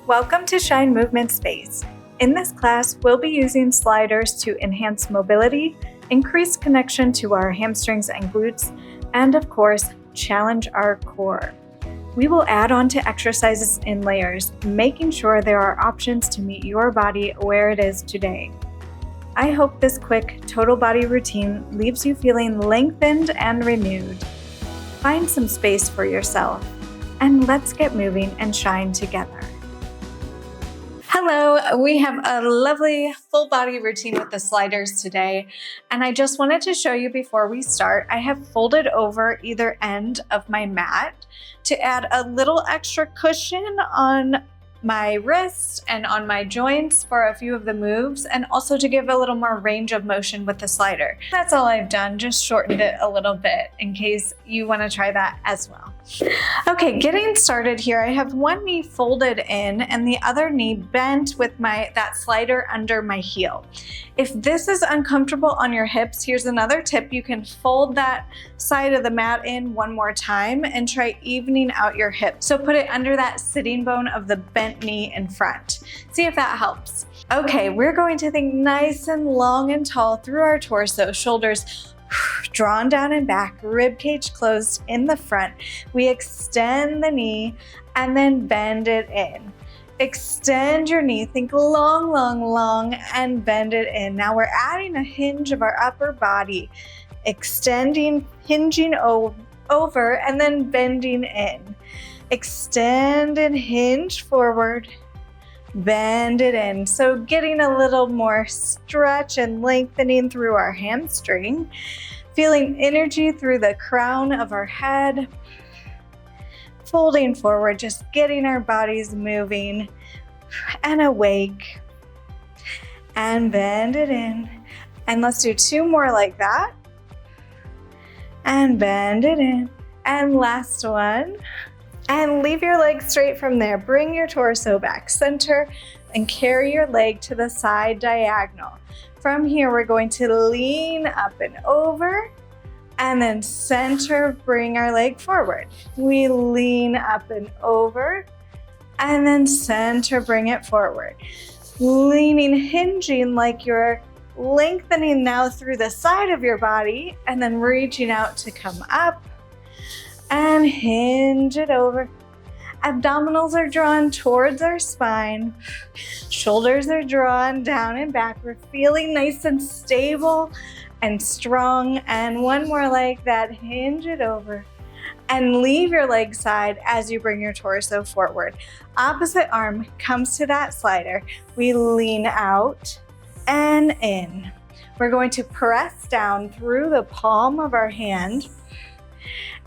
Welcome to Shine Movement Space. In this class, we'll be using sliders to enhance mobility, increase connection to our hamstrings and glutes, and of course, challenge our core. We will add on to exercises in layers, making sure there are options to meet your body where it is today. I hope this quick total body routine leaves you feeling lengthened and renewed. Find some space for yourself, and let's get moving and shine together. Hello, we have a lovely full body routine with the sliders today, and I just wanted to show you before we start, I have folded over either end of my mat to add a little extra cushion on my wrist and on my joints for a few of the moves, and also to give a little more range of motion with the slider. That's all I've done, just shortened it a little bit in case you want to try that as well. Okay, getting started here, I have one knee folded in and the other knee bent with that slider under my heel. If this is uncomfortable on your hips, here's another tip. You can fold that side of the mat in one more time and try evening out your hips. So put it under that sitting bone of the bent knee in front. See if that helps. Okay, we're going to think nice and long and tall through our torso, shoulders drawn down and back, rib cage closed in the front. We extend the knee and then bend it in. Extend your knee, think long, long, long, and bend it in. Now we're adding a hinge of our upper body, extending, hinging over, and then bending in. Extend and hinge forward, bend it in. So getting a little more stretch and lengthening through our hamstring, feeling energy through the crown of our head, folding forward, just getting our bodies moving and awake, and bend it in. And let's do two more like that, and bend it in. And last one. And leave your legs straight from there. Bring your torso back center and carry your leg to the side diagonal. From here, we're going to lean up and over and then center, bring our leg forward. We lean up and over and then center, bring it forward. Leaning, hinging like you're lengthening now through the side of your body and then reaching out to come up. And hinge it over. Abdominals are drawn towards our spine. Shoulders are drawn down and back. We're feeling nice and stable and strong. And one more like that, hinge it over. And leave your leg side as you bring your torso forward. Opposite arm comes to that slider. We lean out and in. We're going to press down through the palm of our hand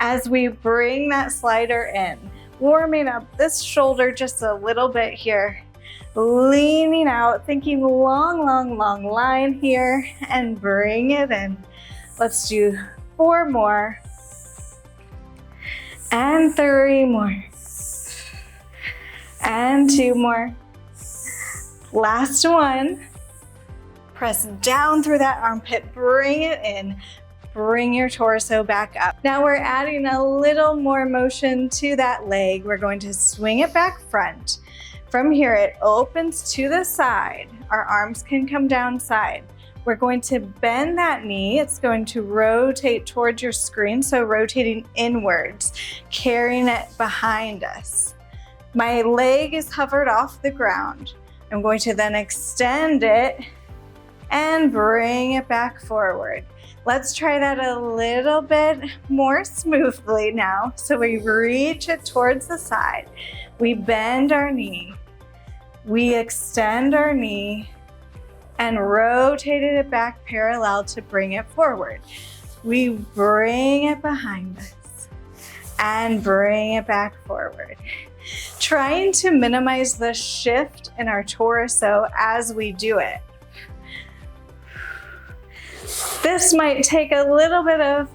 as we bring that slider in, warming up this shoulder just a little bit here, leaning out, thinking long, long, long line here, and bring it in. Let's do 4 more, and 3 more, and 2 more. Last one. Press down through that armpit, bring it in. Bring your torso back up. Now we're adding a little more motion to that leg. We're going to swing it back front. From here, it opens to the side. Our arms can come down side. We're going to bend that knee. It's going to rotate towards your screen, so rotating inwards, carrying it behind us. My leg is hovered off the ground. I'm going to then extend it and bring it back forward. Let's try that a little bit more smoothly now. So we reach it towards the side. We bend our knee. We extend our knee and rotated it back parallel to bring it forward. We bring it behind us and bring it back forward. Trying to minimize the shift in our torso as we do it. This might take a little bit of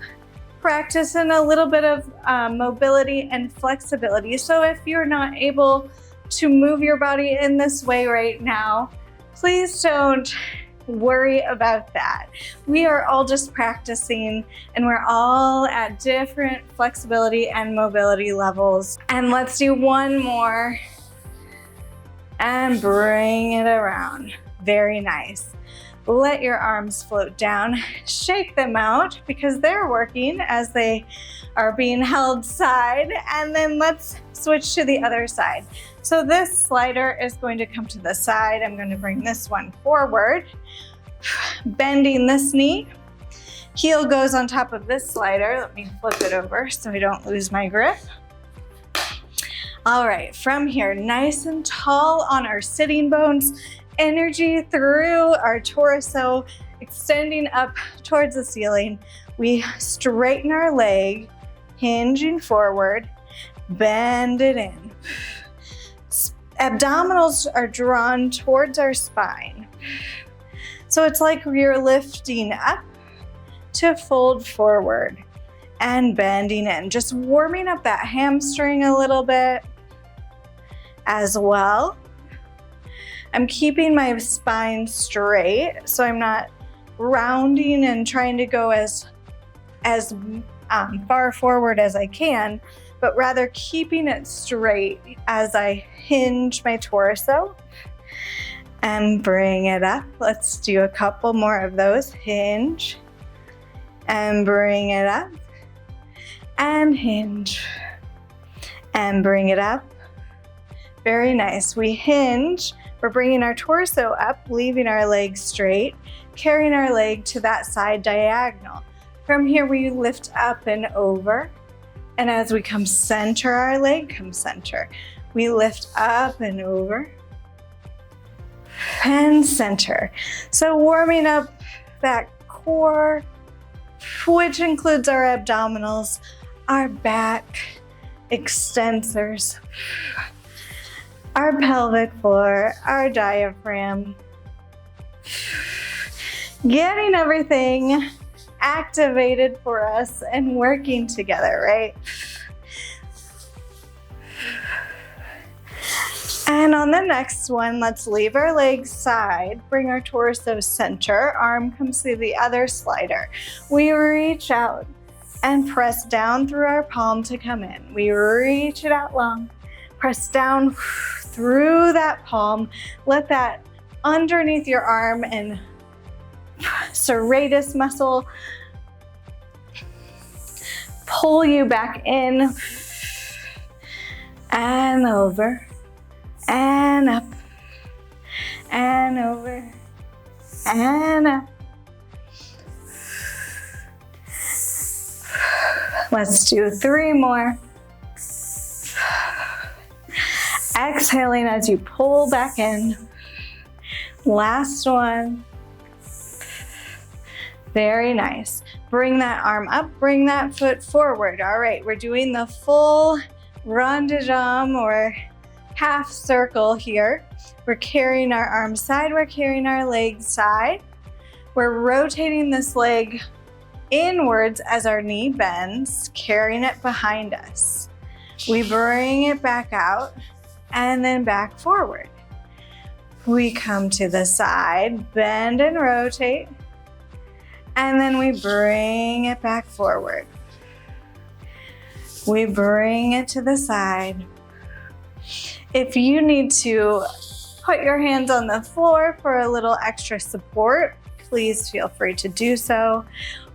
practice and a little bit of mobility and flexibility. So if you're not able to move your body in this way right now, please don't worry about that. We are all just practicing and we're all at different flexibility and mobility levels. And let's do one more. and bring it around. Very nice. Let your arms float down. Shake them out because they're working as they are being held side. And then let's switch to the other side. So this slider is going to come to the side. I'm going to bring this one forward, bending this knee. Heel goes on top of this slider. Let me flip it over so I don't lose my grip. All right, from here, nice and tall on our sitting bones, energy through our torso, extending up towards the ceiling. We straighten our leg, hinging forward, bend it in. Abdominals are drawn towards our spine. So it's like you're lifting up to fold forward and bending in, just warming up that hamstring a little bit as well. I'm keeping my spine straight, so I'm not rounding and trying to go as far forward as I can, but rather keeping it straight as I hinge my torso and bring it up. Let's do a couple more of those. Hinge and bring it up and hinge and bring it up. Very nice. We hinge. We're bringing our torso up, leaving our legs straight, carrying our leg to that side diagonal. From here, we lift up and over. And as we come center our leg, come center. We lift up and over and center. So warming up that core, which includes our abdominals, our back extensors, our pelvic floor, our diaphragm. Getting everything activated for us and working together, right? And on the next one, let's leave our legs side, bring our torso center, arm comes through the other slider. We reach out and press down through our palm to come in. We reach it out long, press down through that palm, let that underneath your arm and serratus muscle pull you back in and over and up and over and up. Let's do 3 more. Exhaling as you pull back in. Last one. Very nice. Bring that arm up, bring that foot forward. All right, we're doing the full rond de jambe or half circle here. We're carrying our arms side, we're carrying our legs side. We're rotating this leg inwards as our knee bends, carrying it behind us. We bring it back out and then back forward. We come to the side, bend and rotate, and then we bring it back forward. We bring it to the side. If you need to put your hands on the floor for a little extra support, please feel free to do so.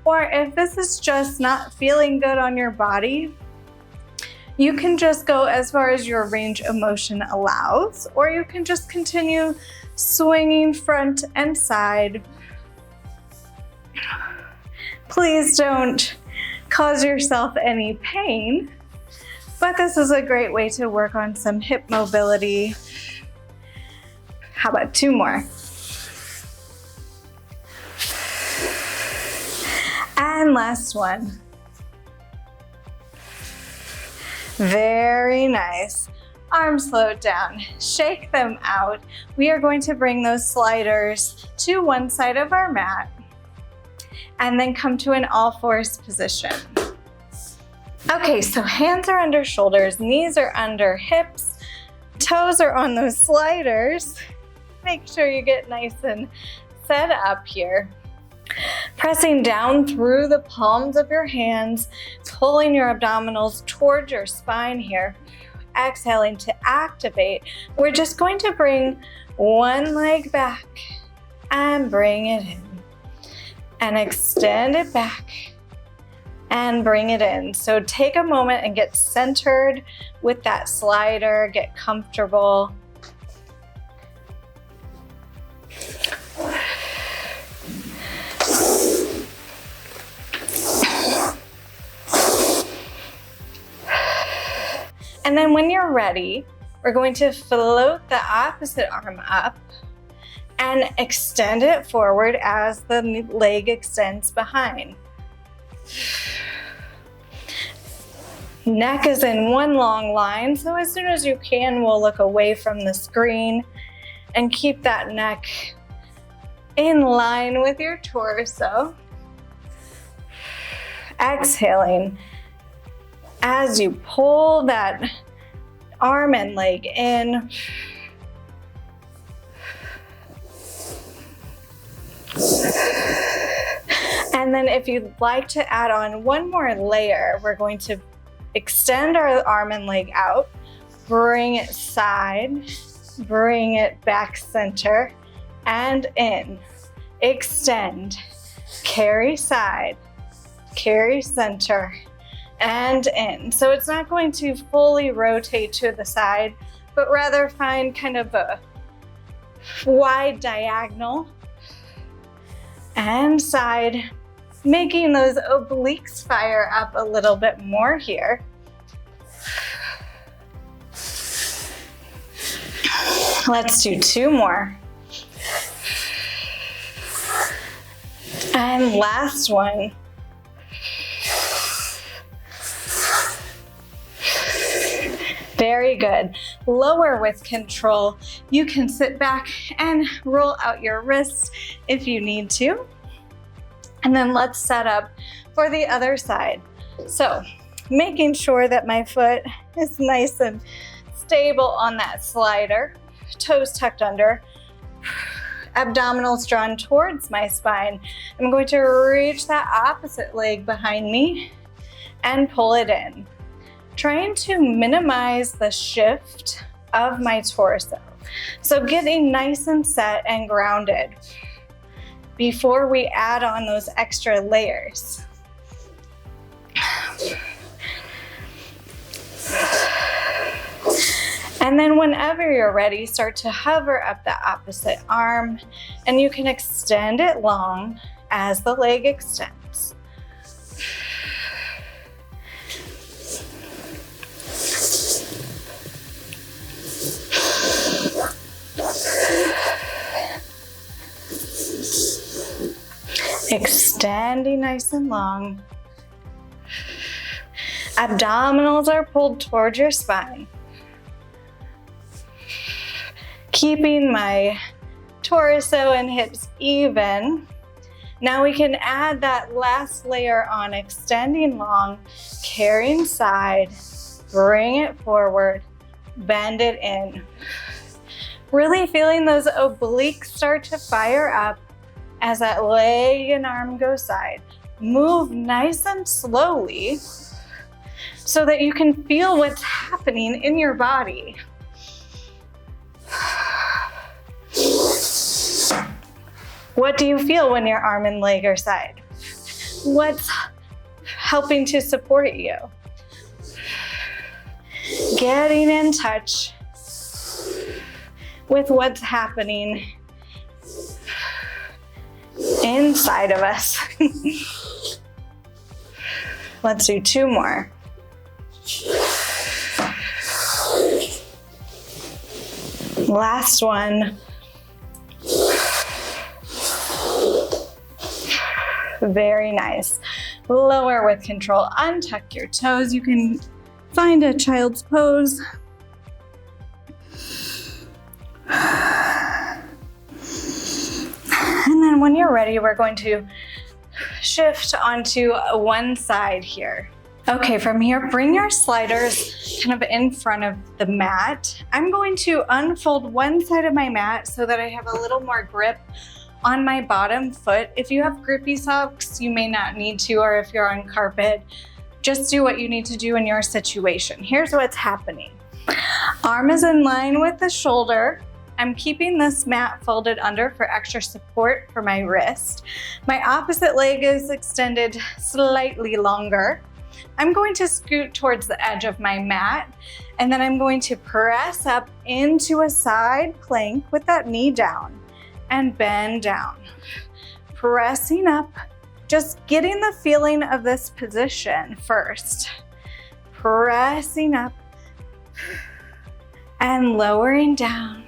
Or if this is just not feeling good on your body, you can just go as far as your range of motion allows, or you can just continue swinging front and side. Please don't cause yourself any pain, but this is a great way to work on some hip mobility. How about 2 more? And last one. Very nice. Arms float down, shake them out. We are going to bring those sliders to one side of our mat and then come to an all-fours position. Okay, so hands are under shoulders, knees are under hips, toes are on those sliders. Make sure you get nice and set up here. Pressing down through the palms of your hands, pulling your abdominals towards your spine here. exhaling to activate, we're just going to bring one leg back and bring it in. And extend it back and bring it in. So take a moment and get centered with that slider, get comfortable. And then when you're ready, we're going to float the opposite arm up and extend it forward as the leg extends behind. Neck is in one long line, so as soon as you can, we'll look away from the screen and keep that neck in line with your torso. Exhaling as you pull that arm and leg in. And then if you'd like to add on one more layer, we're going to extend our arm and leg out, bring it side, bring it back center, and in. Extend, carry side, carry center, and in. So it's not going to fully rotate to the side, but rather find kind of a wide diagonal and side, making those obliques fire up a little bit more here. Let's do two more. And last one. Very good. Lower with control. You can sit back and roll out your wrists if you need to. And then let's set up for the other side. So making sure that my foot is nice and stable on that slider, toes tucked under, abdominals drawn towards my spine. I'm going to reach that opposite leg behind me and pull it in, trying to minimize the shift of my torso. So getting nice and set and grounded before we add on those extra layers. And then whenever you're ready, start to hover up the opposite arm, and you can extend it long as the leg extends. Extending nice and long. Abdominals are pulled towards your spine. Keeping my torso and hips even. Now we can add that last layer on, extending long, carrying side, bring it forward, bend it in. Really feeling those obliques start to fire up as that leg and arm go side. Move nice and slowly so that you can feel what's happening in your body. What do you feel when your arm and leg are side? What's helping to support you? Getting in touch with what's happening inside of us. Let's do two more. Last one. Very nice. Lower with control. Untuck your toes. You can find a child's pose. And then when you're ready, we're going to shift onto one side here. Okay, from here, bring your sliders kind of in front of the mat. I'm going to unfold one side of my mat so that I have a little more grip on my bottom foot. If you have grippy socks, you may not need to, or if you're on carpet, just do what you need to do in your situation. Here's what's happening. Arm is in line with the shoulder. I'm keeping this mat folded under for extra support for my wrist. My opposite leg is extended slightly longer. I'm going to scoot towards the edge of my mat, and then I'm going to press up into a side plank with that knee down and bend down. Pressing up, just getting the feeling of this position first. Pressing up and lowering down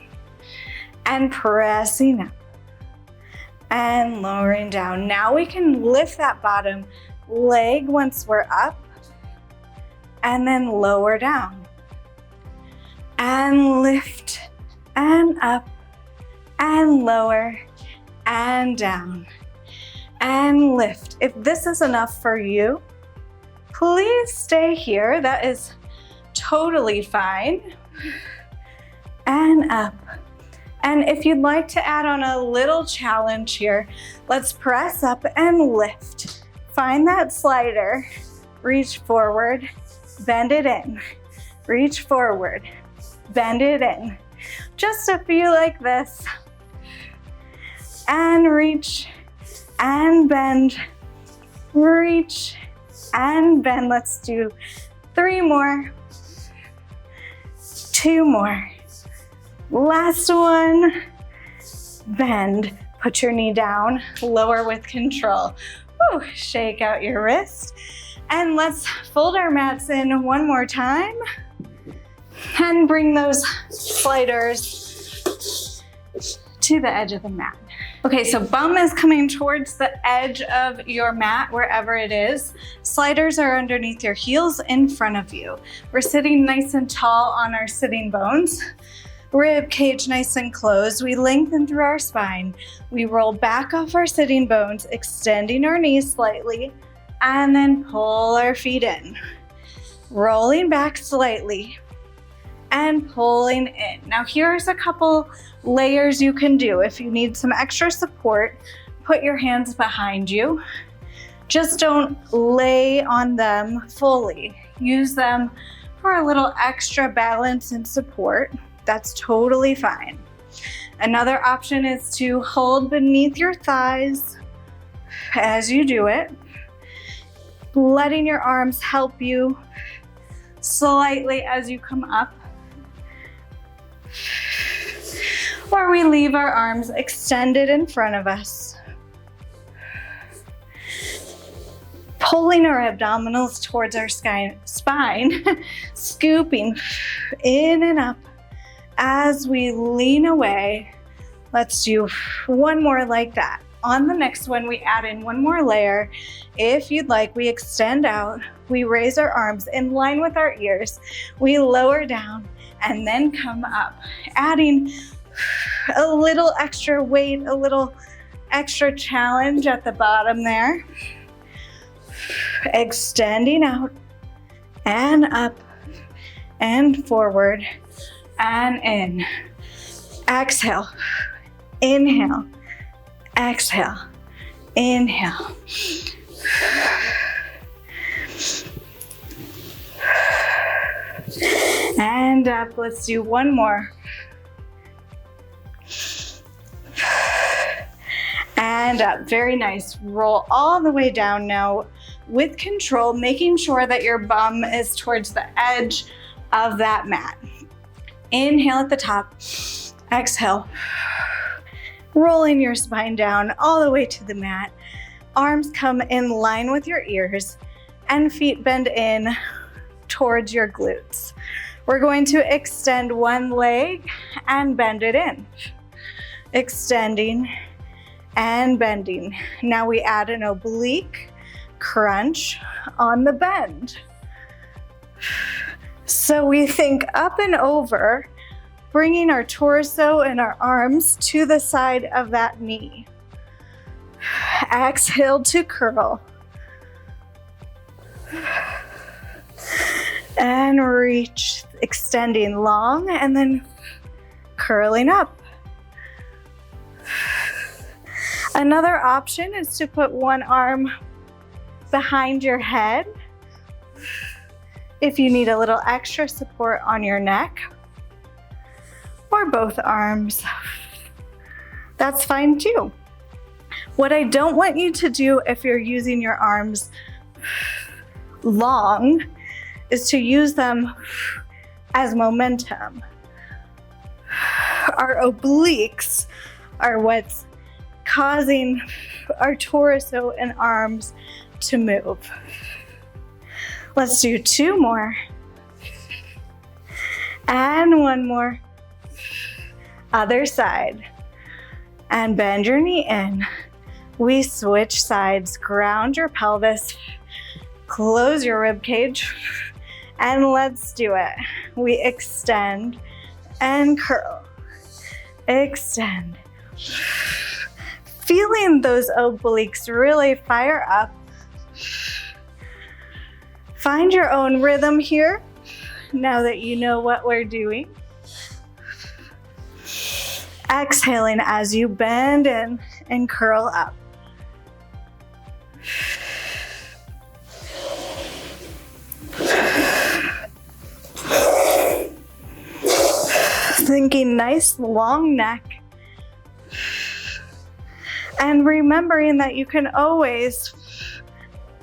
and pressing up and lowering down. Now we can lift that bottom leg once we're up and then lower down and lift and up and lower and down and lift. If this is enough for you, please stay here. That is totally fine. And up. And if you'd like to add on a little challenge here, let's press up and lift. Find that slider, reach forward, bend it in, reach forward, bend it in. Just a few like this. And reach and bend, reach and bend. Let's do 3 more, 2 more. Last one, bend. Put your knee down, lower with control. Woo. Shake out your wrist. And let's fold our mats in one more time. And bring those sliders to the edge of the mat. Okay, so bum is coming towards the edge of your mat, wherever it is. Sliders are underneath your heels in front of you. We're sitting nice and tall on our sitting bones. Rib cage nice and closed. We lengthen through our spine. We roll back off our sitting bones, extending our knees slightly, and then pull our feet in. Rolling back slightly and pulling in. Now here's a couple layers you can do. If you need some extra support, put your hands behind you. Just don't lay on them fully. Use them for a little extra balance and support. That's totally fine. Another option is to hold beneath your thighs as you do it, letting your arms help you slightly as you come up. Or we leave our arms extended in front of us. Pulling our abdominals towards our spine, scooping in and up as we lean away. Let's do one more like that. On the next one, we add in one more layer. If you'd like, we extend out, we raise our arms in line with our ears, we lower down and then come up, adding a little extra weight, a little extra challenge at the bottom there. Extending out and up and forward and in. Exhale, inhale, exhale, inhale. And up, let's do one more. And up, very nice. Roll all the way down now with control, making sure that your bum is towards the edge of that mat. Inhale at the top, exhale. Rolling your spine down all the way to the mat. Arms come in line with your ears and feet bend in towards your glutes. We're going to extend one leg and bend it in. Extending and bending. Now we add an oblique crunch on the bend. So we think up and over, bringing our torso and our arms to the side of that knee. Exhale to curl. And reach, extending long and then curling up. Another option is to put one arm behind your head If you need a little extra support on your neck or both arms, that's fine too. What I don't want you to do if you're using your arms long is to use them as momentum. Our obliques are what's causing our torso and arms to move. Let's do 2 more. And 1 more. Other side. And bend your knee in. We switch sides. Ground your pelvis. Close your rib cage. And let's do it. We extend and curl. Extend. Feeling those obliques really fire up. Find your own rhythm here now that you know what we're doing. Exhaling as you bend in and curl up. Thinking nice long neck. And remembering that you can always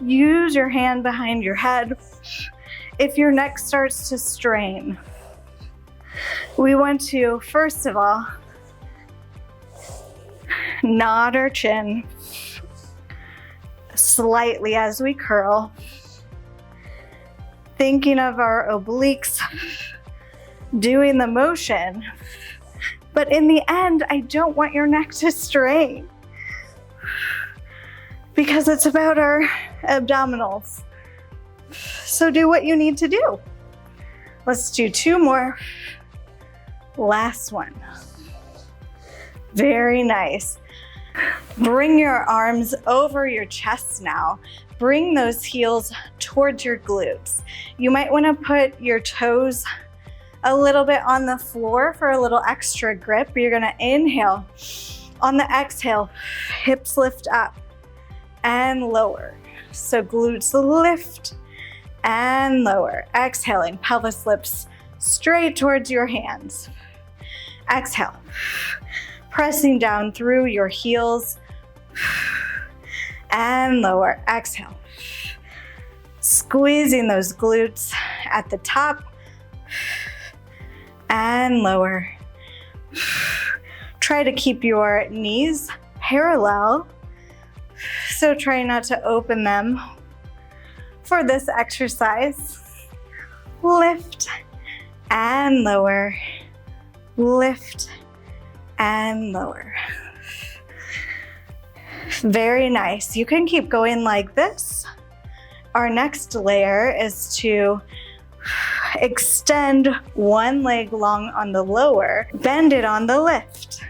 use your hand behind your head if your neck starts to strain. We want to, first of all, nod our chin slightly as we curl, thinking of our obliques doing the motion. But in the end, I don't want your neck to strain because it's about our abdominals. So do what you need to do. Let's do 2 more. Last one. Very nice. Bring your arms over your chest now. Bring those heels towards your glutes. You might want to put your toes a little bit on the floor for a little extra grip. You're going to inhale. On the exhale, hips lift up and lower. So glutes lift and lower. Exhaling, pelvis lifts straight towards your hands. Exhale, pressing down through your heels and lower. Exhale, squeezing those glutes at the top and lower. Try to keep your knees parallel, so try not to open them for this exercise. Lift and lower, lift and lower. Very nice. You can keep going like this. Our next layer is to extend one leg long on the lower, bend it on the lift.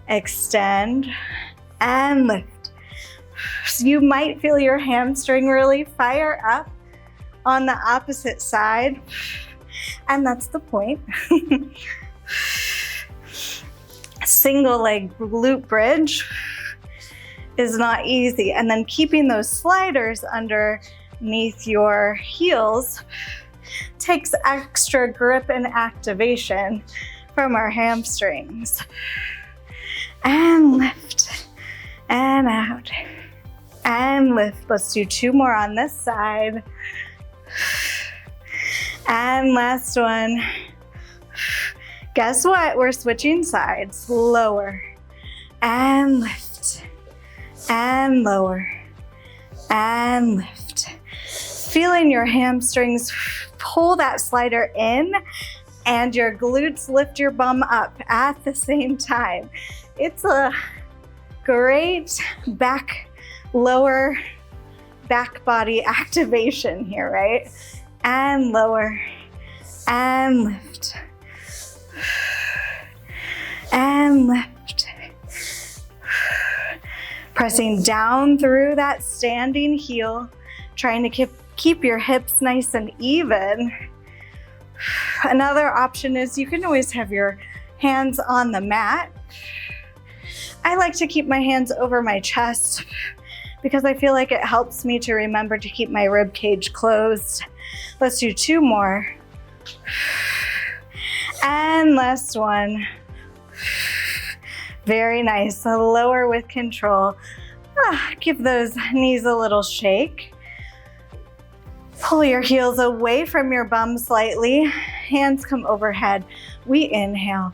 Extend and lift. So you might feel your hamstring really fire up on the opposite side, and that's the point. Single leg glute bridge is not easy, and then keeping those sliders underneath your heels takes extra grip and activation from our hamstrings. And lift and out and lift. Let's do 2 more on this side. And last one. Guess what? We're switching sides. Lower and lift and lower and lift. Feeling your hamstrings pull that slider in and your glutes lift your bum up at the same time. It's a great lower back body activation here, right? And lower and lift and lift. Pressing down through that standing heel, trying to keep your hips nice and even. Another option is you can always have your hands on the mat. I like to keep my hands over my chest because I feel like it helps me to remember to keep my rib cage closed Let's do 2 more. And last one. Very nice. Lower with control. Give those knees a little shake. Pull your heels away from your bum slightly. Hands come overhead. We inhale.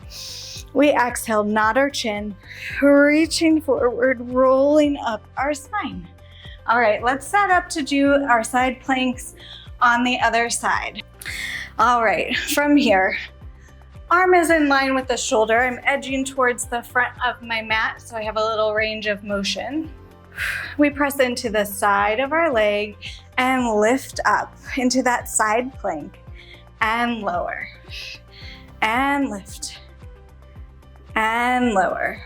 We exhale, nod our chin, reaching forward, rolling up our spine. All right, let's set up to do our side planks on the other side. All right, from here, arm is in line with the shoulder. I'm edging towards the front of my mat, so I have a little range of motion. We press into the side of our leg and lift up into that side plank and lower and lift and lower.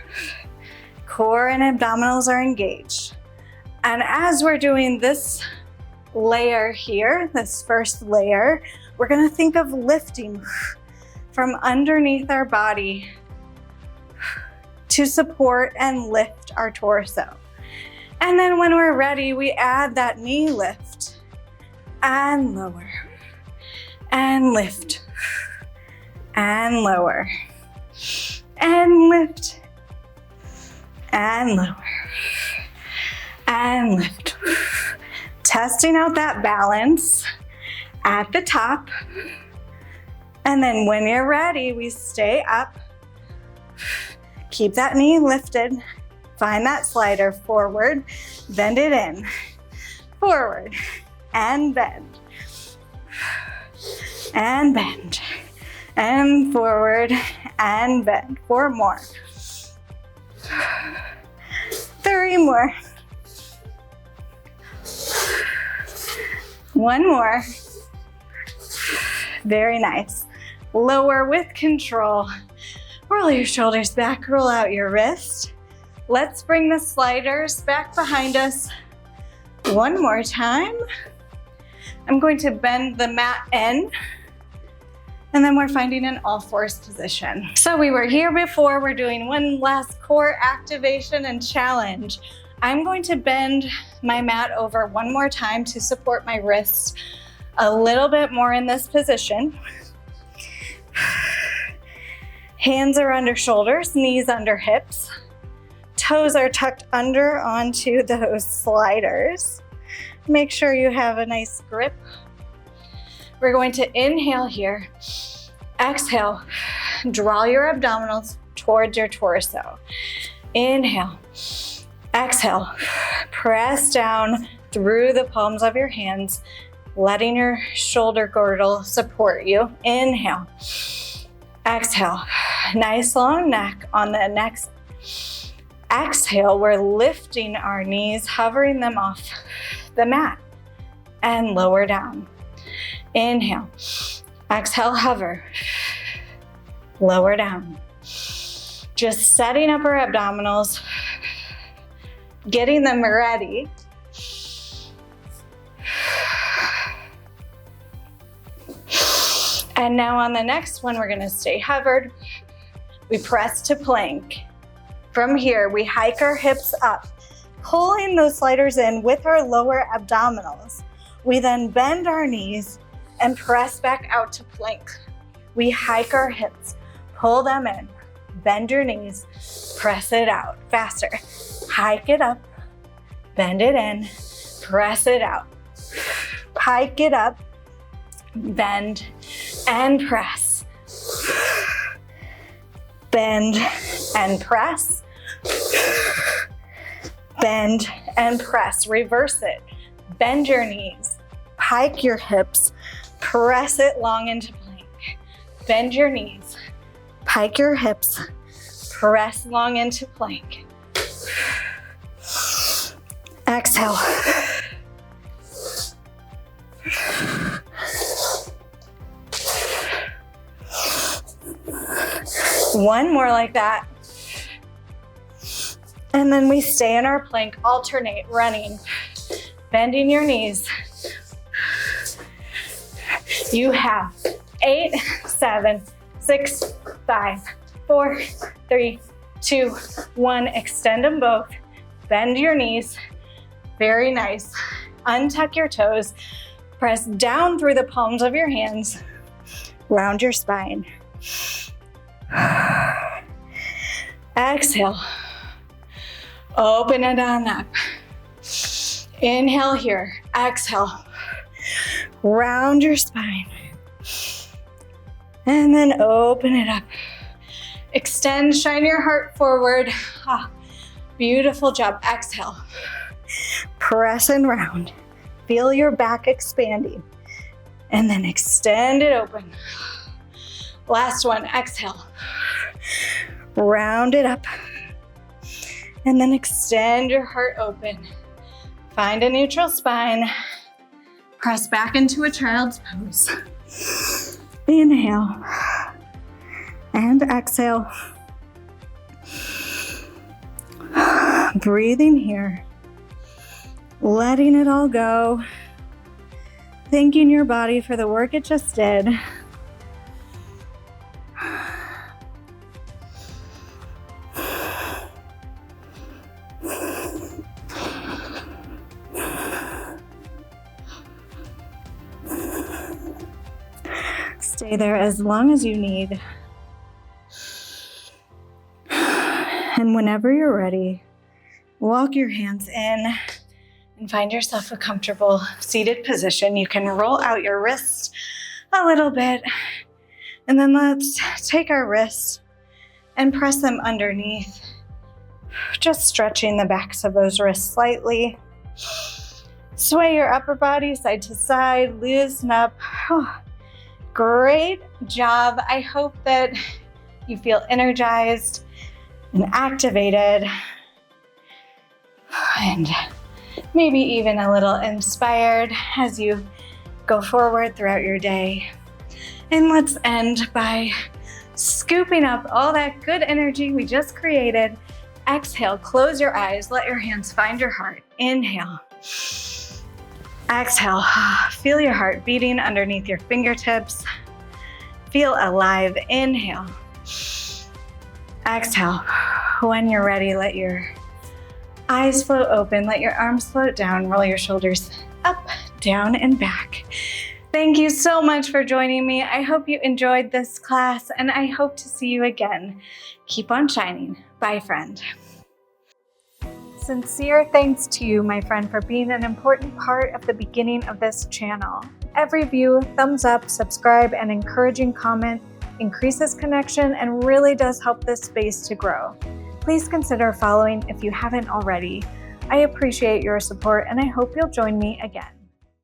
Core and abdominals are engaged. And as we're doing this layer here, this first layer, we're gonna think of lifting from underneath our body to support and lift our torso. And then when we're ready, we add that knee lift and lower and lift and lower and lift and lower and lift. Testing out that balance at the top. And then when you're ready, we stay up. Keep that knee lifted. Find that slider forward, bend it in, forward, and bend, and bend, and forward, and bend. 4 more. 3 more. 1 more. Very nice. Lower with control. Roll your shoulders back, roll out your wrist. Let's bring the sliders back behind us 1 more time. I'm going to bend the mat in, and then we're finding an all-fours position. So we were here before, we're doing one last core activation and challenge. I'm going to bend my mat over 1 more time to support my wrists a little bit more in this position. Hands are under shoulders, knees under hips. Toes are tucked under onto those sliders. Make sure you have a nice grip. We're going to inhale here. Exhale, draw your abdominals towards your torso. Inhale. Exhale, press down through the palms of your hands, letting your shoulder girdle support you. Inhale. Exhale, nice long neck on the next. Exhale, we're lifting our knees, hovering them off the mat and lower down. Inhale. Exhale, hover. Lower down. Just setting up our abdominals, getting them ready. And now on the next one, we're gonna stay hovered. We press to plank. From here, we hike our hips up, pulling those sliders in with our lower abdominals. We then bend our knees and press back out to plank. We hike our hips, pull them in, bend your knees, press it out. Faster. Hike it up, bend it in, press it out. Hike it up, bend and press. Bend and press. Bend and press. Reverse it. Bend your knees. Hike your hips. Press it long into plank. Bend your knees. Hike your hips. Press long into plank. Exhale. One more like that. And then we stay in our plank, alternate, running, bending your knees. You have 8, 7, 6, 5, 4, 3, 2, 1. Extend them both. Bend your knees. Very nice. Untuck your toes. Press down through the palms of your hands. Round your spine. Exhale. Open it on up. Inhale here. Exhale. Round your spine. And then open it up. Extend, shine your heart forward. Ah, beautiful job. Exhale. Press and round. Feel your back expanding. And then extend it open. Last one. Exhale. Round it up. And then extend your heart open. Find a neutral spine. Press back into a child's pose. Inhale. And exhale. Breathing here. Letting it all go. Thanking your body for the work it just did. Stay there as long as you need. And whenever you're ready, walk your hands in and find yourself a comfortable seated position. You can roll out your wrists a little bit, and then let's take our wrists and press them underneath, just stretching the backs of those wrists slightly. Sway your upper body side to side, loosen up. Oh, great job. I hope that you feel energized and activated, and maybe even a little inspired as you go forward throughout your day. And let's end by scooping up all that good energy we just created. Exhale, close your eyes, let your hands find your heart. Inhale. Exhale, feel your heart beating underneath your fingertips. Feel alive. Inhale. Exhale. When you're ready, let your eyes float open, let your arms float down, roll your shoulders up, down, and back. Thank you so much for joining me. I hope you enjoyed this class, and I hope to see you again. Keep on shining. Bye, friend. Sincere thanks to you, my friend, for being an important part of the beginning of this channel. Every view, thumbs up, subscribe, and encouraging comment increases connection and really does help this space to grow. Please consider following if you haven't already. I appreciate your support, and I hope you'll join me again.